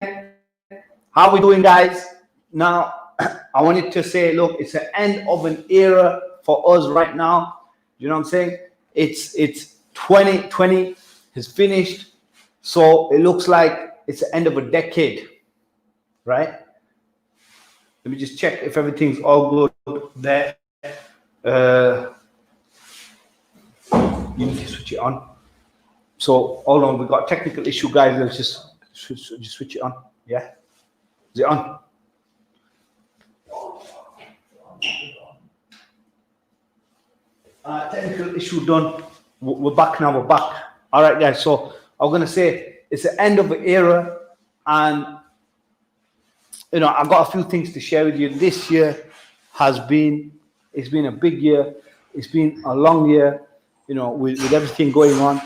How we doing, guys? Now, I wanted to say, look, it's the end of an era for us right now. You know what I'm saying? It's 2020 has finished, so it looks like it's the end of a decade, right? Let me just check if everything's all good there. You need to switch it on. So hold on, we got a technical issue, guys. Let's just switch it on. Yeah, is it on? Technical issue done. We're back now. We're back. All right, guys. So I'm gonna say it's the end of an era, and I've got a few things to share with you. This year it's been a big year. It's been a long year. With everything going on,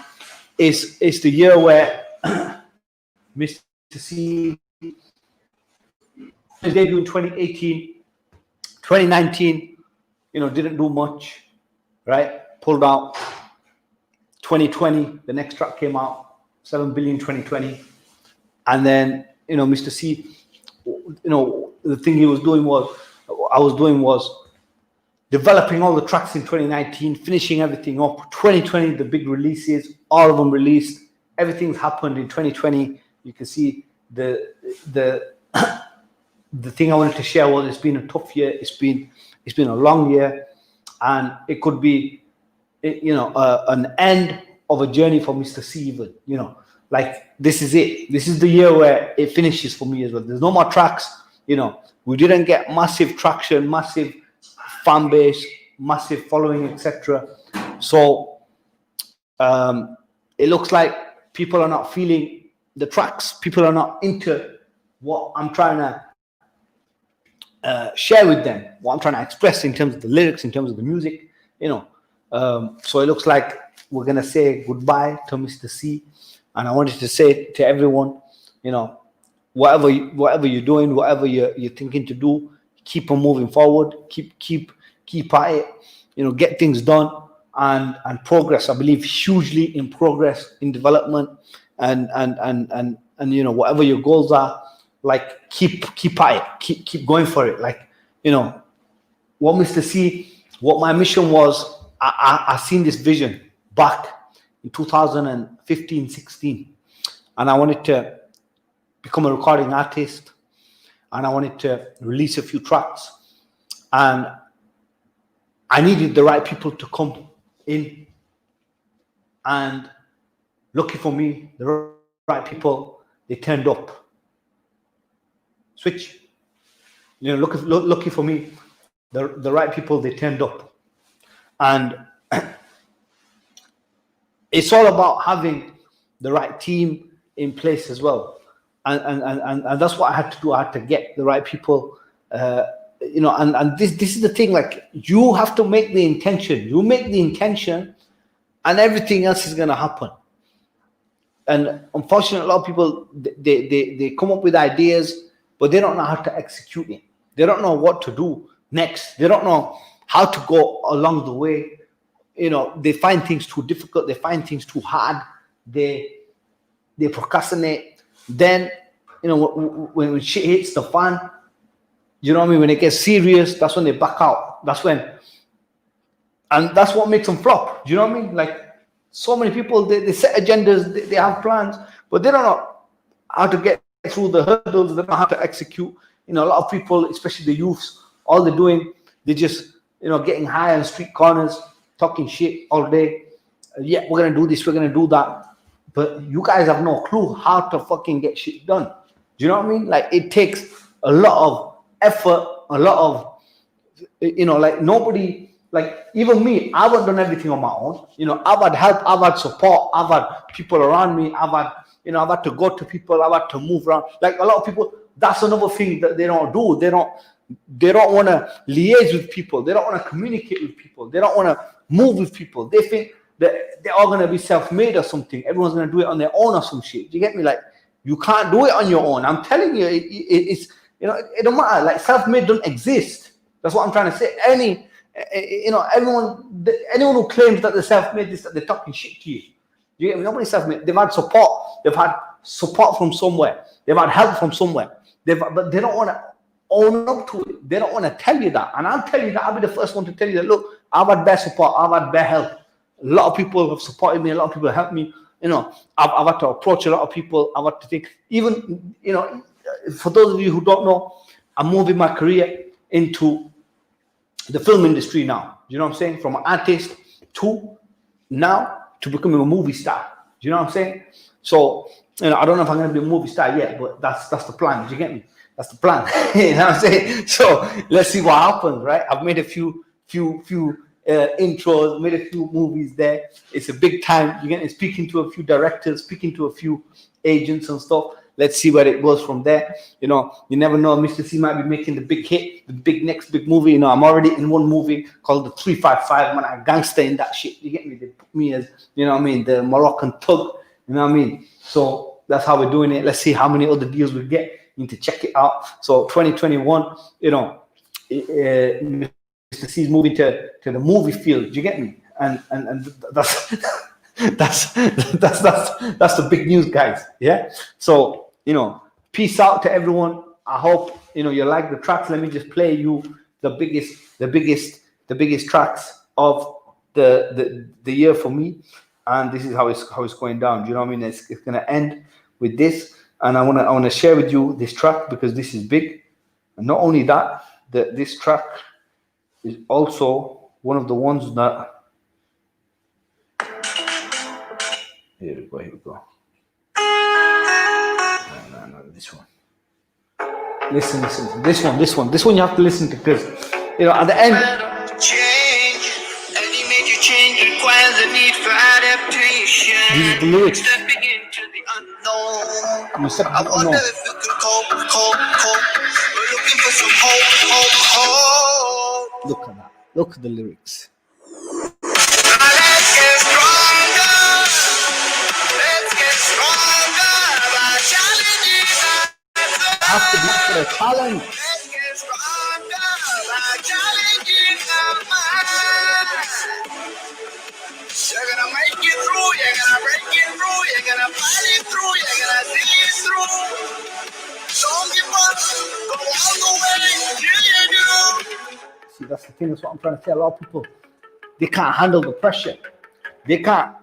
it's the year where Mr. C his debut in 2018, 2019. Didn't do much. Right, pulled out. 2020, the next track came out, 7 billion 2020, and then Mr. C, the thing I was doing was developing all the tracks in 2019, finishing everything up. 2020, the big releases, all of them released. Everything's happened in 2020. You can see the thing I wanted to share was it's been a tough year. It's been a long year. And it could be, an end of a journey for Mr. C even, like this is it. This is the year where it finishes for me as well. There's no more tracks, we didn't get massive traction, massive fan base, massive following, etc. So it looks like people are not feeling the tracks. People are not into what I'm trying to share with them, what I'm trying to express in terms of the lyrics, in terms of the music, so it looks like we're gonna say goodbye to Mr. C. And I wanted to say to everyone, whatever you're doing, whatever you're thinking to do, keep on moving forward, keep at it, get things done and progress. I believe hugely in progress, in development, and whatever your goals are. Like keep at it, keep going for it. Like what Mr. C, what my mission was. I seen this vision back in 2015-16, and I wanted to become a recording artist, and I wanted to release a few tracks, and I needed the right people to come in, and lucky for me, the right people, they turned up. Switch. Lucky for me, the right people, they turned up. And it's all about having the right team in place as well. And that's what I had to do. I had to get the right people, and this is the thing, like you have to make the intention. You make the intention and everything else is gonna happen. And unfortunately, a lot of people, they come up with ideas, but they don't know how to execute it. They don't know what to do next. They don't know how to go along the way. They find things too difficult. They find things too hard. They procrastinate. Then, when shit hits the fan, when it gets serious, that's when they back out. And that's what makes them flop. Do you know what I mean? Like so many people, they set agendas, they have plans, but they don't know how to get through the hurdles. They don't know how to execute. A lot of people, especially the youths, all they're doing, they're just getting high on street corners, talking shit all day. Yeah, we're gonna do this, we're gonna do that, but you guys have no clue how to fucking get shit done. Do you know what I mean? Like it takes a lot of effort, a lot of like nobody, like even me, I haven't done everything on my own. I've had help, I've had support, I've had people around me, I've had to go to people, I've had to move around. Like a lot of people, that's another thing that they don't do. They don't want to liaise with people. They don't want to communicate with people. They don't want to move with people. They think that they're all going to be self-made or something. Everyone's going to do it on their own or some shit. Do you get me? Like, you can't do it on your own. I'm telling you, it's it don't matter. Like, self-made don't exist. That's what I'm trying to say. Anyone who claims that they're self-made, they're talking shit to you. Do you get me? Nobody's self-made. They've had support. They've had support from somewhere. They've had help from somewhere. But they don't want to own up to it. They don't want to tell you that. And I'll tell you that. I'll be the first one to tell you that, look, I've had bad support. I've had bad help. A lot of people have supported me. A lot of people have helped me. You know, I've had to approach a lot of people. I've had to think, even, you know, for those of you who don't know, I'm moving my career into the film industry now. You know what I'm saying? From an artist to now to becoming a movie star. You know what I'm saying? So, you know, I don't know if I'm going to be a movie star yet, but that's the plan. Do you get me? That's the plan. You know what I'm saying? So let's see what happens, right? I've made a few intros, made a few movies there. It's a big time. You're getting speaking to a few directors, speaking to a few agents and stuff. Let's see where it goes from there. You know, you never know. Mr. C might be making the big hit, the next big movie. You know, I'm already in one movie called The 355. Man, I'm gangster in that shit. You get me? They put me as, you know what I mean, the Moroccan thug. You know what I mean? So that's how we're doing it. Let's see how many other deals we get. You need to check it out. So 2021, you know, Mr. C is moving to the movie field. Do you get me? And that's that's the big news, guys. Yeah. So, you know, peace out to everyone. I hope, you know, you like the tracks. Let me just play you the biggest tracks of the year for me. And this is how it's going down. Do you know what I mean? It's gonna end with this. And I wanna share with you this track because this is big. And not only that, this track is also one of the ones that, here we go. No, this one. Listen. This one you have to listen to because, you know, at the end. Change, any major change requires a need for adaptation. These are the lyrics. Stepping into the unknown. I wonder if we can cope. We're looking for some hope. Look at that. Look at the lyrics. Let's get stronger. By challenging have to be for the talent. Let's get stronger by challenging our minds. You're gonna make it through, you're gonna break it through, you're gonna fight it through, you're gonna see it through. Don't give up, go all the way, you do. See, that's the thing, that's what I'm trying to tell a lot of people. They can't handle the pressure. They can't,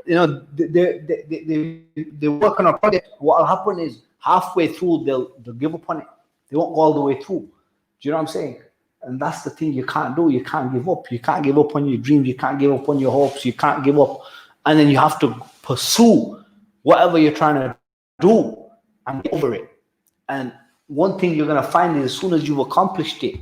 you know, they work on a project. What will happen is halfway through, they'll give up on it. They won't go all the way through. Do you know what I'm saying? And that's the thing you can't do. You can't give up. You can't give up on your dreams. You can't give up on your hopes. You can't give up. And then you have to pursue whatever you're trying to do and get over it. And one thing you're going to find is as soon as you've accomplished it,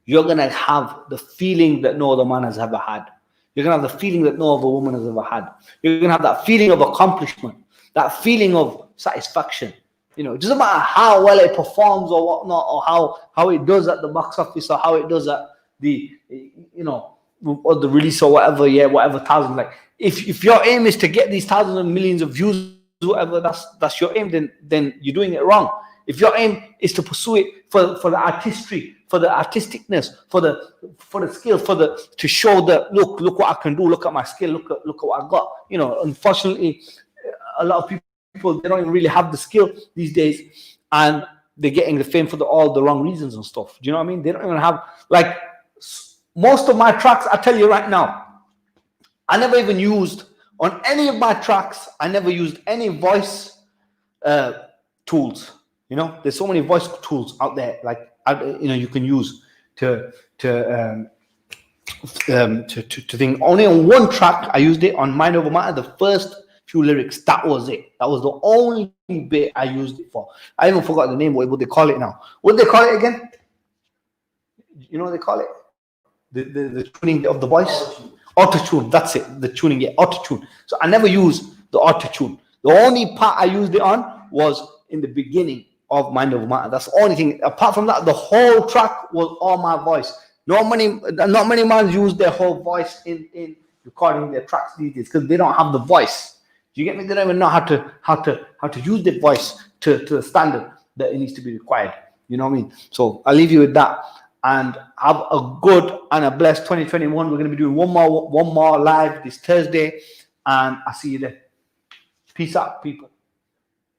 you're going to have the feeling that no other man has ever had. You're going to have the feeling that no other woman has ever had. You're going to have that feeling of accomplishment, that feeling of satisfaction. You know, it doesn't matter how well it performs or whatnot, or how it does at the box office, or how it does at the, you know, or the release or whatever, whatever thousand. Like, if your aim is to get these thousands and millions of views, whatever, that's your aim, then you're doing it wrong. If your aim is to pursue it for the artistry, for the artisticness, for the skill, to show that look what I can do, look at my skill, look at what I got. You know, unfortunately, a lot of people, they don't even really have the skill these days, and they're getting the fame for all the wrong reasons and stuff. Do you know what I mean? They don't even have, like, most of my tracks, I tell you right now, I never even used, on any of my tracks, I never used any voice tools. You know, there's so many voice tools out there, like, you know, you can use to think. Only on one track I used it, on Mind Over Matter, the first few lyrics. That was it. That was the only bit I used it for. I even forgot the name. What they call it now? What do they call it again? You know what they call it? The tuning of the voice. Auto-tune. That's it. The tuning. Yeah, auto-tune. So I never used the auto-tune. The only part I used it on was in the beginning of Mind Over Matter. That's the only thing. Apart from that, the whole track was all my voice. Not many man use their whole voice in recording their tracks these days because they don't have the voice. Do you get me? They don't even know how to use their voice to the standard that it needs to be required. You know what I mean? So I'll leave you with that, and have a good and a blessed 2021. We're going to be doing one more live this Thursday, and I'll see you there. Peace out, people.